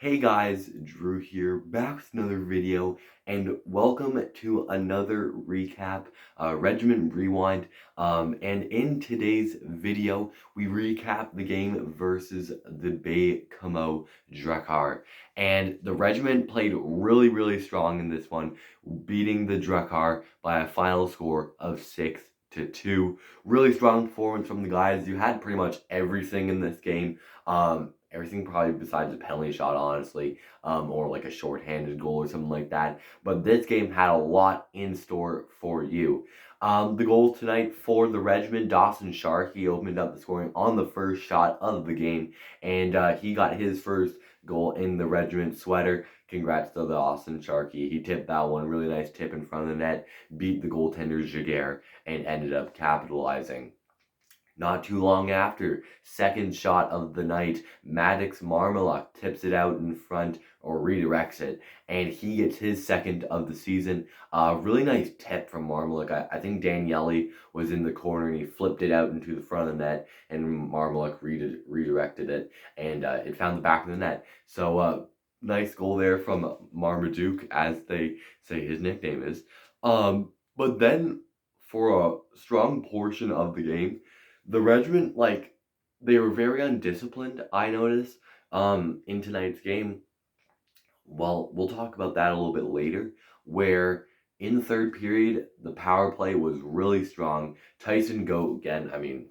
Hey guys, Drew here, back with another video, and welcome to another recap, Regiment Rewind. And in today's video, we recap the game versus the Baie-Comeau Drakkar. And the regiment played really strong in this one, beating the Drakkar by a final score of 6-2. Really strong performance from the guys. You had pretty much everything in this game. Everything probably besides a penalty shot, honestly, or like a shorthanded goal or something like that. But this game had a lot in store for you. The goal tonight for the regiment, Dawson Shark, he opened up the scoring on the first shot of the game, and he got his first goal in the regiment sweater. Congrats to the Dawson Sharky. He tipped that one, really nice tip in front of the net, beat the goaltender Jaguar, and ended up capitalizing. Not too long after, second shot of the night, Maddox Marmaluk tips it out in front or redirects it, and he gets his second of the season. Really nice tip from Marmaluk. I think Daniele was in the corner and he flipped it out into the front of the net, and Marmaluk redirected it, and it found the back of the net. So nice goal there from Marmaduke, as they say his nickname is. But then for a strong portion of the game, the regiment, like, they were very undisciplined, I noticed, in tonight's game. Well, we'll talk about that a little bit later, where in the third period, the power play was really strong. Tyson Goat, again, I mean,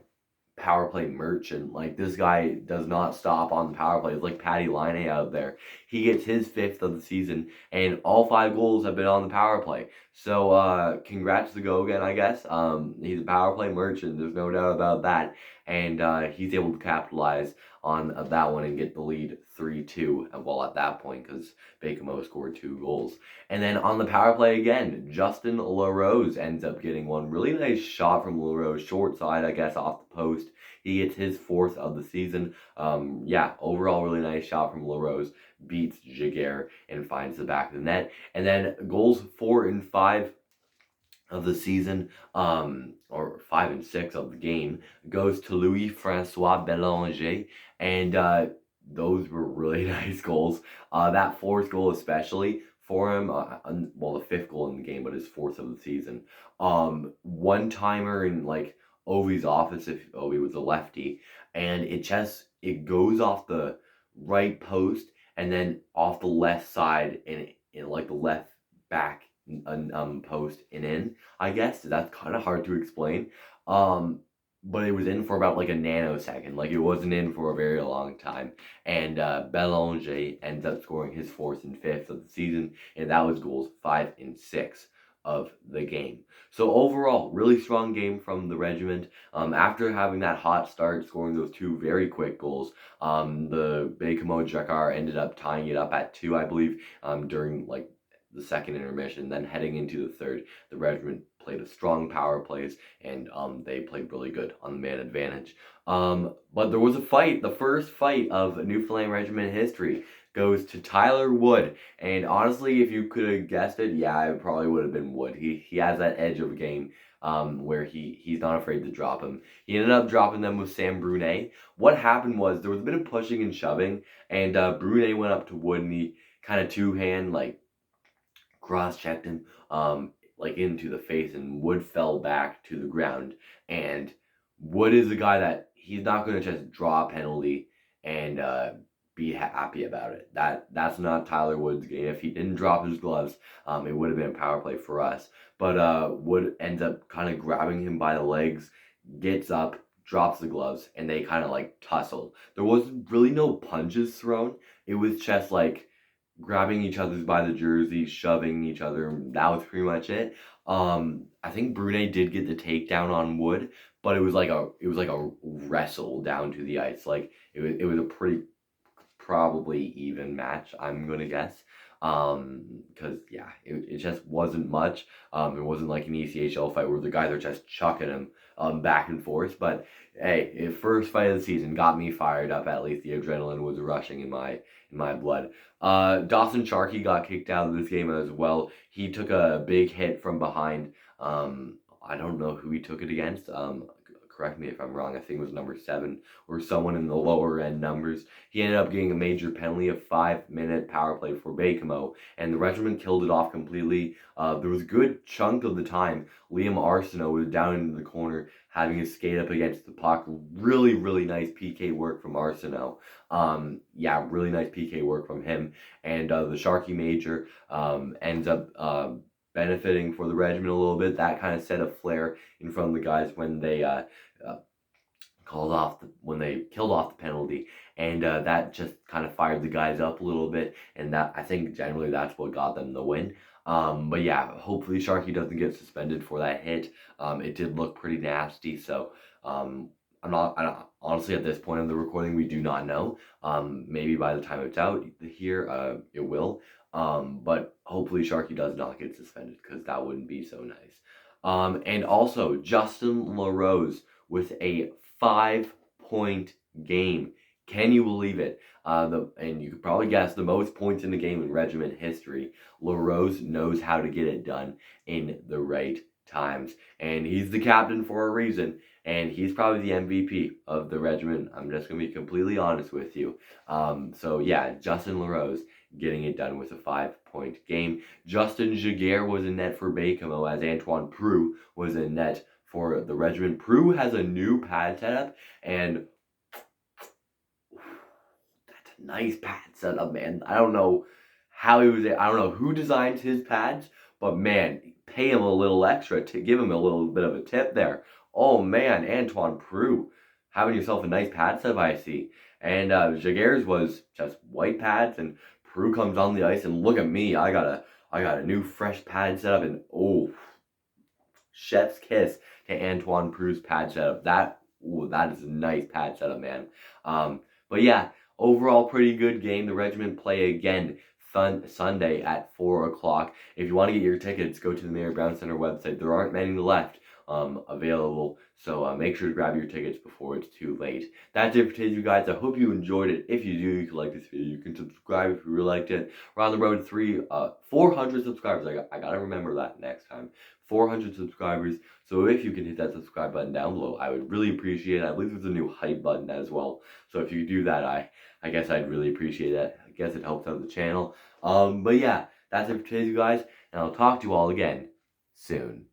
power play merchant. Like, this guy does not stop on the power play. It's like Patty Laine out there. He gets his fifth of the season, and all 5 goals have been on the power play. So, congrats to Go again, I guess. He's a power play merchant. There's no doubt about that. And he's able to capitalize on that one and get the lead 3-2. Well, at that point, because Baie-Comeau scored 2 goals. And then on the power play again, Justin Larose ends up getting one. Really nice shot from Larose, short side, I guess, off the post. He gets his 4th of the season. Yeah, overall, really nice shot from Larose. Beats Jaguar and finds the back of the net. And then goals 4 and 5 of the season, or 5 and 6 of the game, goes to Louis-Francois Bélanger, and those were really nice goals. That 4th goal especially for him, well, the 5th goal in the game, but his 4th of the season. One-timer in, like, Ovi's office, if Ovi was a lefty, and it goes off the right post, and then off the left side, in like the left back post and in, I guess. That's kind of hard to explain. But it was in for about like a nanosecond. Like, it wasn't in for a very long time. And Bélanger ends up scoring his 4th and 5th of the season, and that was goals 5 and 6 of the game. So overall, really strong game from the regiment. After having that hot start, scoring those 2 very quick goals, the Baie-Comeau Drakkar ended up tying it up at 2, I believe, during like the second intermission. Then heading into the third, the regiment played a strong power plays, and they played really good on the man advantage. But there was a fight. The first fight of Newfoundland Regiment history goes to Tyler Wood, and honestly, if you could have guessed it, yeah, it probably would have been Wood. He has that edge of a game, where he's not afraid to drop him. He ended up dropping them with Sam Brunet. What happened was there was a bit of pushing and shoving, and Brunet went up to Wood, and he kind of two-hand, like, cross-checked him, like, into the face, and Wood fell back to the ground. And Wood is a guy that he's not going to just draw a penalty and be happy about it. That's not Tyler Wood's game. If he didn't drop his gloves, it would have been a power play for us. But Wood ends up kind of grabbing him by the legs, gets up, drops the gloves, and they kind of like tussled. There was really no punches thrown. It was just like grabbing each other's by the jersey, shoving each other. That was pretty much it. I think Brunet did get the takedown on Wood, but it was like a wrestle down to the ice. Like, it was a pretty probably even match, I'm gonna guess. Because yeah, it just wasn't much. It wasn't like an ECHL fight where the guys are just chucking him back and forth. But hey, first fight of the season got me fired up. At least the adrenaline was rushing in my blood. Dawson Sharkey got kicked out of this game as well. He took a big hit from behind. I don't know who he took it against. correct me if I'm wrong, I think it was number 7 or someone in the lower end numbers. He ended up getting a major penalty, a 5-minute power play for Baie-Comeau, and the regiment killed it off completely. There was a good chunk of the time Liam Arsenault was down in the corner having his skate up against the puck. Really, really nice PK work from Arsenault. Yeah, really nice PK work from him. And the Sharky Major ends up benefiting for the regiment a little bit. That kind of set a flare in front of the guys when they when they killed off the penalty, and that just kind of fired the guys up a little bit, and that, I think, generally that's what got them the win. But yeah, hopefully Sharky doesn't get suspended for that hit. It did look pretty nasty, so honestly, at this point of the recording, we do not know. Maybe by the time it's out here, it will. But hopefully Sharky does not get suspended, because that wouldn't be so nice. And also, Justin Larose with a 5-point game. Can you believe it? And you could probably guess the most points in the game in regiment history. Larose knows how to get it done in the right times. And he's the captain for a reason. And he's probably the MVP of the regiment. I'm just going to be completely honest with you. So yeah, Justin Larose getting it done with a 5-point game. Justin Jaguar was in net for Baie-Comeau, as Antoine Prue was in net for the regiment. Prue has a new pad setup, and that's a nice pad setup, man. I don't know how I don't know who designed his pads, but man, pay him a little extra to give him a little bit of a tip there. Oh man, Antoine Prue, having yourself a nice pad setup, I see. And Jaguar's was just white pads, and Prue comes on the ice, and look at me, I got a new fresh pad setup, and oh, chef's kiss to Antoine Prue's pad setup. That is a nice pad setup, man. But yeah, overall pretty good game. The regiment play again Sunday at 4 o'clock. If you want to get your tickets, go to the Mayor Brown Center website. There aren't many left available, so make sure to grab your tickets before it's too late. That's it for today, you guys. I hope you enjoyed it. If you do, you can like this video. You can subscribe if you really liked it. We're on the road to 400 subscribers. I gotta remember that next time. 400 subscribers. So if you can hit that subscribe button down below, I would really appreciate it. I believe there's a new hype button as well. So if you do that, I guess I'd really appreciate that. I guess it helps out the channel. But yeah, that's it for today, you guys, and I'll talk to you all again soon.